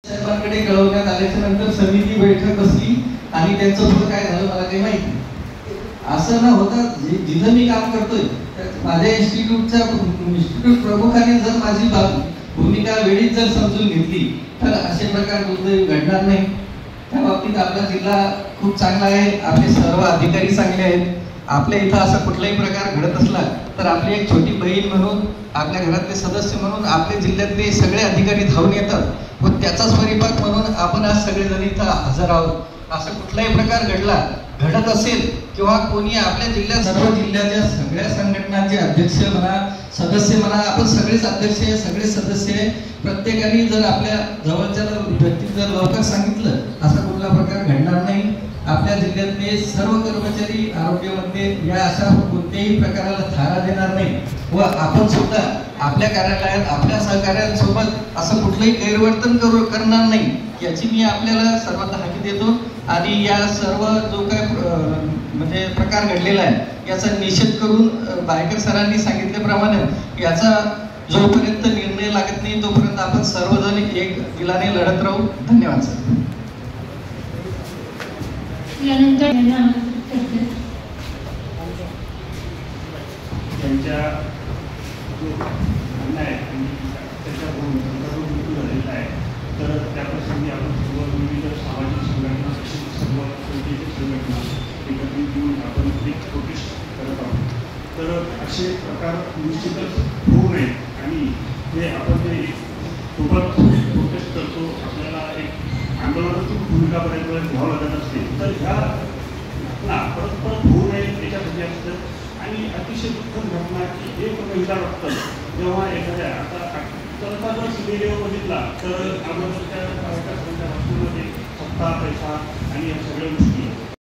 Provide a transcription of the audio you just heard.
साहेबांकडे कळवण्यात आल्याच्या नंतर समिती बैठक बसली आणि त्यांचं पुढे काय झालं मला काही माहिती. असं न होता जिथं मी काम करतोय माझ्या इन्स्टिट्यूट प्रमुखाने जर माझी भूमिका वेळीच जर समजून घेतली तर असे प्रकार दुर्दैवी घडणार नाही. त्या बाबतीत आपला जिल्हा खूप चांगला आहे, आपले सर्व अधिकारी चांगले आहेत. आपल्या इथं असा कुठलाही प्रकार घडत असला तर आपली एक छोटी बहीण म्हणून, आपल्या घरातले सदस्य म्हणून आपल्या जिल्ह्यातले सगळे अधिकारी धावून येतात व त्याचाच परिपाक म्हणून आपण आज सगळेजण इथं हजर आहोत. असं कुठलाही प्रकार घडत असेल किंवा कोणी आपल्या जिल्ह्यात, सर्व जिल्ह्याच्या सगळ्या संघटनांचे अध्यक्ष म्हणा, सदस्य म्हणा, आपण सगळेच अध्यक्ष आहे, सगळे सदस्य आहे. प्रत्येकाने जर आपल्या जवळच्या व्यक्तीला जर लवकर सांगितलं असा कुठला प्रकार घडणार नाही. आपल्या जिल्ह्यातले सर्व कर्मचारी आरोग्यामध्ये या अशा कोणत्याही प्रकाराला थारा देणार नाही व आपण सुद्धा आपल्या कार्यालयात आपल्या सहकार्यांसोबत असं कुठलंही गैरवर्तन करणार नाही याची मी आपल्याला सर्वांना हमी देतो. आणि या सर्व जो काय म्हणजे प्रकार घडलेला आहे याचा निषेध करून बायकर सरांनी सांगितल्याप्रमाणे याचा जोपर्यंत निर्णय लागत नाही तोपर्यंत आपण सर्वजण एक दिलाने लढत राहू. धन्यवाद सर. त्यांच्या जो म्हणणं आहे त्याच्या मृत्यू झालेला आहे तर त्या प्रसंगी आपण सर्व विविध सामाजिक संघटना, सर्व संघटना एकत्रित येऊन आपण एक प्रोटेस्ट करत आहोत. तर असे प्रकार निश्चितच होऊ नये आणि हे आपण जे सोबत प्रोटेस्ट करतो आपल्याला एक आंदोलनातून भूमिकापर्यंत घ्यावं लागत असते तर ह्या घटना परत होऊ नये याच्यासाठी असतं. आणि अतिशय दुःखद घटना की एक महिला वाटतं जेव्हा एखाद्या आता चलता जर सिनेरिओ बघितला तर अगोदरच्या हॉस्पिटलमध्ये सत्ता, पैसा आणि या सगळ्या